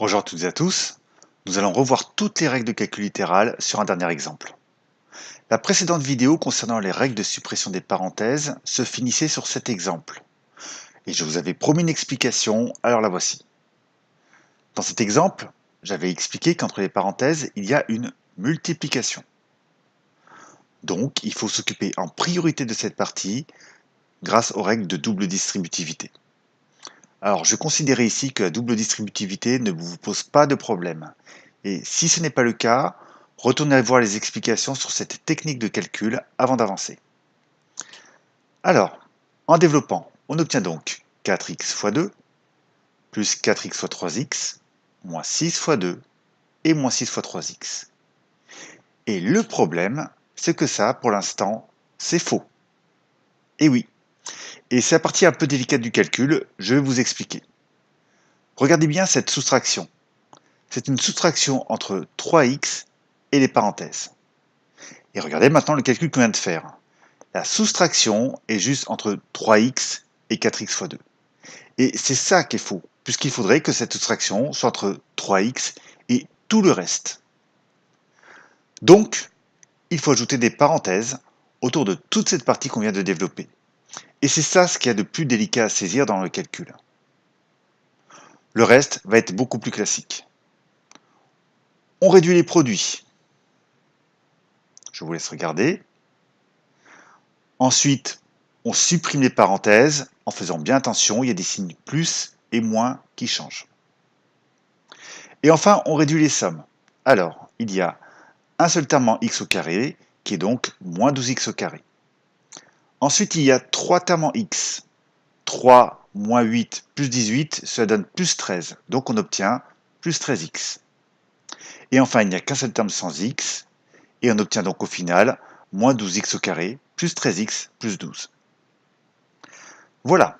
Bonjour à toutes et à tous, nous allons revoir toutes les règles de calcul littéral sur un dernier exemple. La précédente vidéo concernant les règles de suppression des parenthèses se finissait sur cet exemple. Et je vous avais promis une explication, alors la voici. Dans cet exemple, j'avais expliqué qu'entre les parenthèses, il y a une multiplication. Donc, il faut s'occuper en priorité de cette partie grâce aux règles de double distributivité. Alors, je considérais ici que la double distributivité ne vous pose pas de problème. Et si ce n'est pas le cas, retournez voir les explications sur cette technique de calcul avant d'avancer. Alors, en développant, on obtient donc 4x fois 2, plus 4x fois 3x, moins 6 fois 2, et moins 6 fois 3x. Et le problème, c'est que ça, pour l'instant, c'est faux. Et oui. Et c'est la partie un peu délicate du calcul, je vais vous expliquer. Regardez bien cette soustraction. C'est une soustraction entre 3x et les parenthèses. Et regardez maintenant le calcul qu'on vient de faire. La soustraction est juste entre 3x et 4x fois 2. Et c'est ça qui est faux, puisqu'il faudrait que cette soustraction soit entre 3x et tout le reste. Donc, il faut ajouter des parenthèses autour de toute cette partie qu'on vient de développer. Et c'est ça ce qu'il y a de plus délicat à saisir dans le calcul. Le reste va être beaucoup plus classique. On réduit les produits. Je vous laisse regarder. Ensuite, on supprime les parenthèses en faisant bien attention, il y a des signes plus et moins qui changent. Et enfin, on réduit les sommes. Alors, il y a un seul terme en x au carré, qui est donc moins 12x au carré. Ensuite, il y a trois termes en x. 3 moins 8 plus 18, cela donne plus 13. Donc on obtient plus 13x. Et enfin, il n'y a qu'un seul terme sans x, et on obtient donc au final moins 12x au carré plus 13x plus 12. Voilà.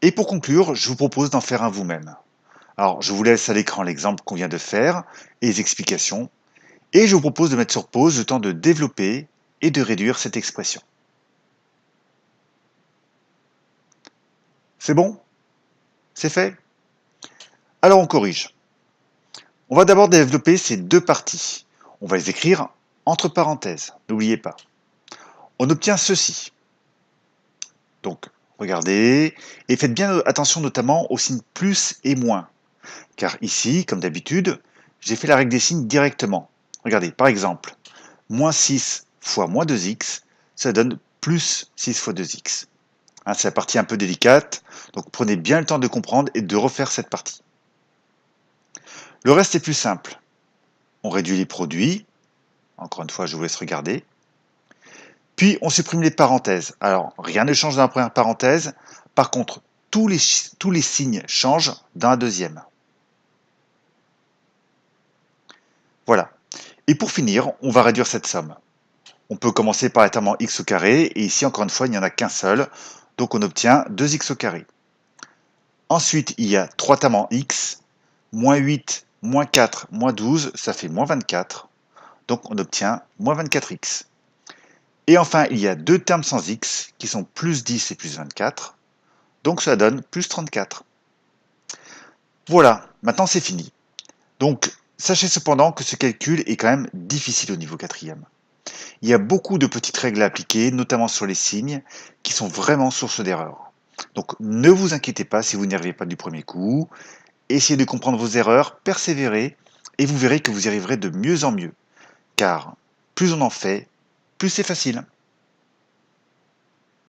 Et pour conclure, je vous propose d'en faire un vous-même. Alors, je vous laisse à l'écran l'exemple qu'on vient de faire et les explications, et je vous propose de mettre sur pause le temps de développer et de réduire cette expression. C'est bon? C'est fait? Alors on corrige. On va d'abord développer ces deux parties. On va les écrire entre parenthèses, n'oubliez pas. On obtient ceci. Donc, regardez, et faites bien attention notamment aux signes plus et moins. Car ici, comme d'habitude, j'ai fait la règle des signes directement. Regardez, par exemple, moins 6 fois moins 2x, ça donne plus 6 fois 2x. Hein, c'est la partie un peu délicate, donc prenez bien le temps de comprendre et de refaire cette partie. Le reste est plus simple. On réduit les produits, encore une fois je vous laisse regarder, puis on supprime les parenthèses. Alors rien ne change dans la première parenthèse, par contre tous les signes changent dans la deuxième. Voilà. Et pour finir, on va réduire cette somme. On peut commencer par le terme en x au carré, et ici encore une fois il n'y en a qu'un seul, donc on obtient 2x au carré. Ensuite il y a 3 termes en x, moins 8, moins 4, moins 12, ça fait moins 24, donc on obtient moins 24x. Et enfin il y a deux termes sans x, qui sont plus 10 et plus 24, donc ça donne plus 34. Voilà, maintenant c'est fini. Donc sachez cependant que ce calcul est quand même difficile au niveau quatrième. Il y a beaucoup de petites règles à appliquer, notamment sur les signes, qui sont vraiment source d'erreurs. Donc ne vous inquiétez pas si vous n'y arrivez pas du premier coup. Essayez de comprendre vos erreurs, persévérez, et vous verrez que vous y arriverez de mieux en mieux. Car plus on en fait, plus c'est facile.